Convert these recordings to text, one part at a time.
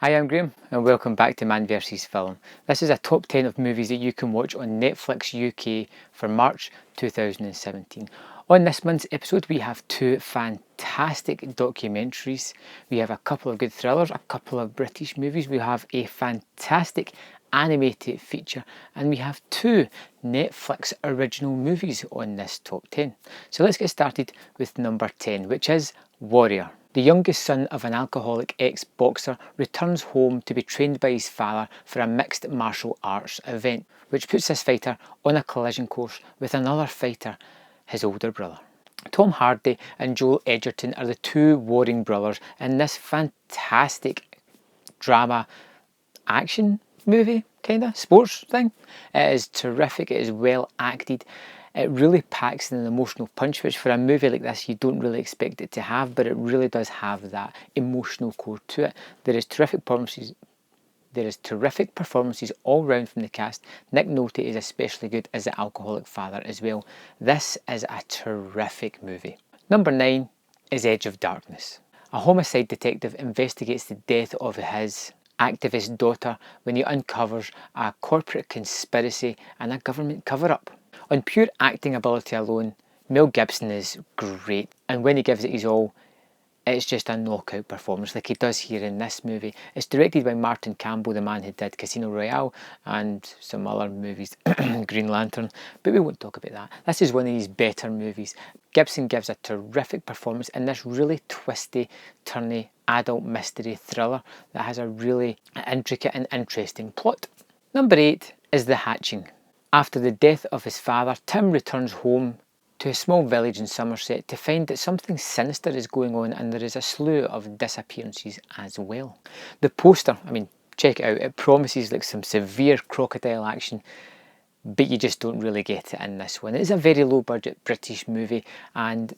Hi, I'm Graham and welcome back to Man vs Film. This is a top 10 of movies that you can watch on Netflix UK for March 2017. On this month's episode we have two fantastic documentaries, we have a couple of good thrillers, a couple of British movies, we have a fantastic animated feature, and we have two Netflix original movies on this top 10. So let's get started with number 10, which is Warrior. The youngest son of an alcoholic ex-boxer returns home to be trained by his father for a mixed martial arts event, which puts this fighter on a collision course with another fighter, his older brother. Tom Hardy and Joel Edgerton are the two warring brothers in this fantastic drama action movie, kind of sports thing. It is terrific, it is well acted. It really packs an emotional punch, which for a movie like this you don't really expect it to have, but it really does have that emotional core to it. There is terrific performances all round from the cast. Nick Nolte is especially good as the alcoholic father as well. This is a terrific movie. Number 9 is Edge of Darkness. A homicide detective investigates the death of his activist daughter when he uncovers a corporate conspiracy and a government cover-up. On pure acting ability alone, Mel Gibson is great, and when he gives it his all, it's just a knockout performance like he does here in this movie. It's directed by Martin Campbell, the man who did Casino Royale and some other movies, Green Lantern, but we won't talk about that. This is one of his better movies. Gibson gives a terrific performance in this really twisty, turny adult mystery thriller that has a really intricate and interesting plot. Number 8 is The Hatching. After the death of his father, Tim returns home to a small village in Somerset to find that something sinister is going on, and there is a slew of disappearances as well. The poster, check it out, it promises like some severe crocodile action, but you just don't really get it in this one. It is a very low budget British movie, and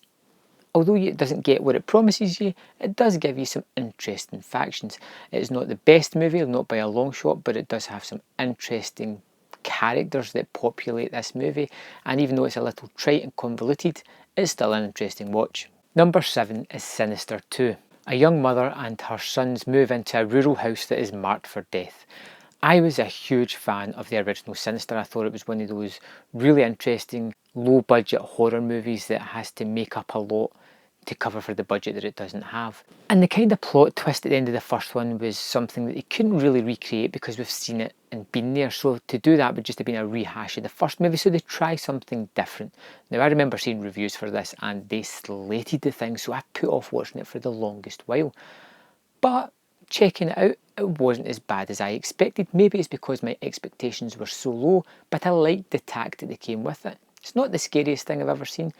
although it doesn't get what it promises you, it does give you some interesting factions. It is not the best movie, not by a long shot, but it does have some interesting characters that populate this movie, and even though it's a little trite and convoluted, it's still an interesting watch. Number 7 is Sinister 2. A young mother and her sons move into a rural house that is marked for death. I was a huge fan of the original Sinister. I thought it was one of those really interesting low budget horror movies that has to make up a lot to cover for the budget that it doesn't have. And the kind of plot twist at the end of the first one was something that they couldn't really recreate because we've seen it and been there. So to do that would just have been a rehash of the first movie. So they try something different. Now I remember seeing reviews for this and they slated the thing, so I put off watching it for the longest while. But checking it out, it wasn't as bad as I expected. Maybe it's because my expectations were so low, but I liked the tact that they came with it. It's not the scariest thing I've ever seen,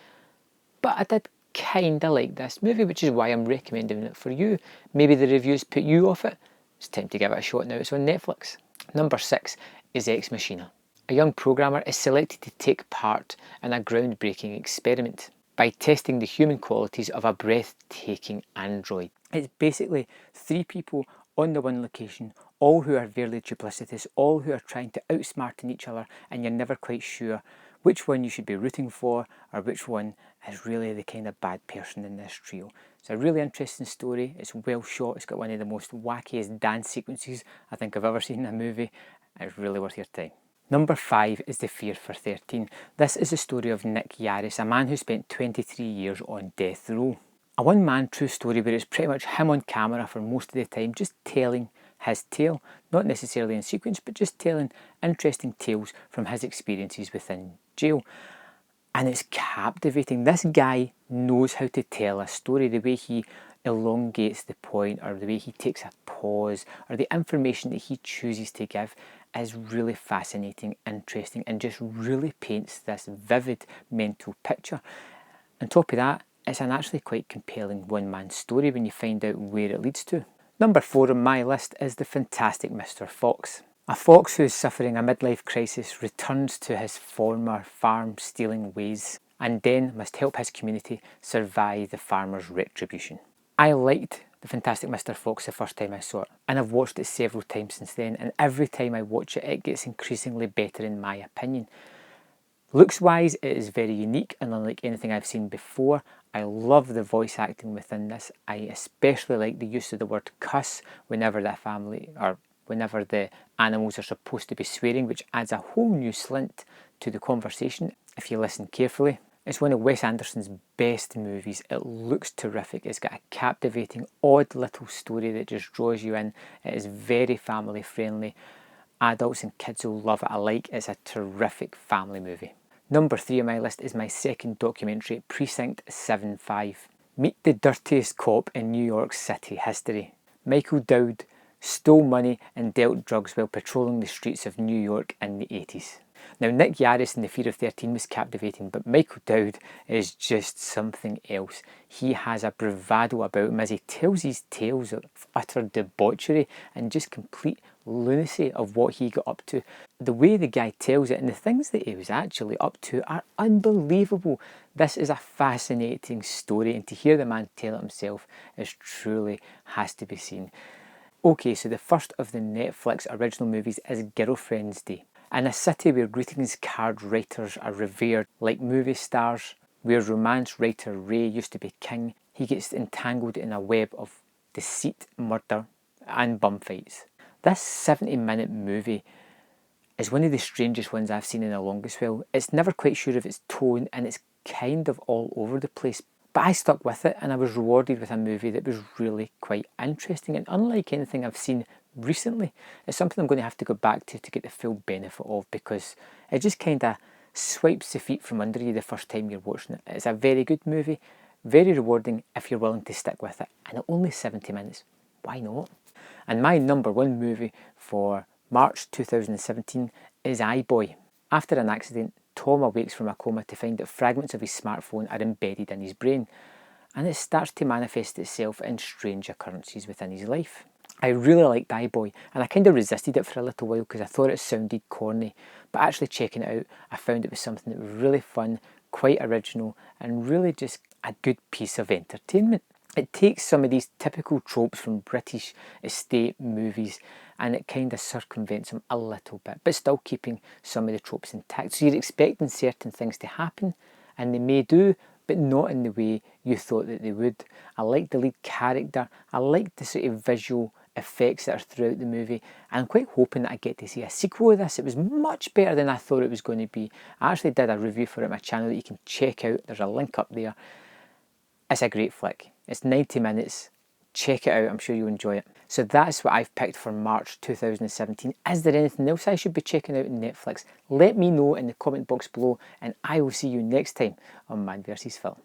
but I did kinda like this movie, which is why I'm recommending it for you. Maybe the reviews put you off it. It's time to give it a shot now. It's on Netflix. Number 6 is Ex Machina. A young programmer is selected to take part in a groundbreaking experiment by testing the human qualities of a breathtaking android. It's basically 3 people on the one location, all who are very duplicitous, all who are trying to outsmarten each other, and you're never quite sure which one you should be rooting for or which one is really the kind of bad person in this trio. It's a really interesting story, it's well shot, it's got one of the most wackiest dance sequences I think I've ever seen in a movie. It's really worth your time. Number 5 is The Fear for 13. This is the story of Nick Yaris, a man who spent 23 years on death row. A one-man true story where it's pretty much him on camera for most of the time, just telling his tale, not necessarily in sequence, but just telling interesting tales from his experiences within jail. And it's captivating. This guy knows how to tell a story, the way he elongates the point, or the way he takes a pause, or the information that he chooses to give is really fascinating, interesting, and just really paints this vivid mental picture. On top of that, it's an actually quite compelling one-man story when you find out where it leads to. Number 4 on my list is the fantastic Mr. Fox. A fox who is suffering a midlife crisis returns to his former farm-stealing ways and then must help his community survive the farmer's retribution. I liked the fantastic Mr. Fox the first time I saw it, and I've watched it several times since then, and every time I watch it, it gets increasingly better in my opinion. Looks-wise, it is very unique and unlike anything I've seen before. I love the voice acting within this. I especially like the use of the word cuss whenever whenever the animals are supposed to be swearing, which adds a whole new slant to the conversation if you listen carefully. It's one of Wes Anderson's best movies. It looks terrific. It's got a captivating, odd little story that just draws you in. It is very family friendly. Adults and kids will love it alike. It's a terrific family movie. Number 3 on my list is my second documentary, Precinct 75. Meet the dirtiest cop in New York City history. Michael Dowd stole money and dealt drugs while patrolling the streets of New York in the 80s. Now, Nick Yaris in The Fear of 13 was captivating, but Michael Dowd is just something else. He has a bravado about him as he tells these tales of utter debauchery and just complete lunacy of what he got up to. The way the guy tells it and the things that he was actually up to are unbelievable. This is a fascinating story, and to hear the man tell it himself is truly has to be seen. Okay, so the first of the Netflix original movies is Girlfriend's Day. In a city where greetings card writers are revered like movie stars, where romance writer Ray used to be king, he gets entangled in a web of deceit, murder and bum fights. This 70-minute movie is one of the strangest ones I've seen in the longest while. It's never quite sure of its tone and it's kind of all over the place. But I stuck with it and I was rewarded with a movie that was really quite interesting and unlike anything I've seen recently. It's something I'm going to have to go back to get the full benefit of, because it just kind of swipes the feet from under you the first time you're watching it. It's a very good movie, very rewarding if you're willing to stick with it, and at only 70 minutes. Why not? And my number 1 movie for March 2017 is iBoy. After an accident, Tom awakes from a coma to find that fragments of his smartphone are embedded in his brain, and it starts to manifest itself in strange occurrences within his life. I really liked iBoy, and I kind of resisted it for a little while because I thought it sounded corny, but actually checking it out, I found it was something that was really fun, quite original, and really just a good piece of entertainment. It takes some of these typical tropes from British estate movies and it kind of circumvents them a little bit, but still keeping some of the tropes intact. So you're expecting certain things to happen, and they may do, but not in the way you thought that they would. I like the lead character, I like the sort of visual effects that are throughout the movie, and I'm quite hoping that I get to see a sequel of this. It was much better than I thought it was going to be. I actually did a review for it on my channel that you can check out. There's a link up there. It's a great flick. It's 90 minutes. Check it out, I'm sure you'll enjoy it. So that's what I've picked for March 2017. Is there anything else I should be checking out on Netflix? Let me know in the comment box below, and I will see you next time on Man vs Film.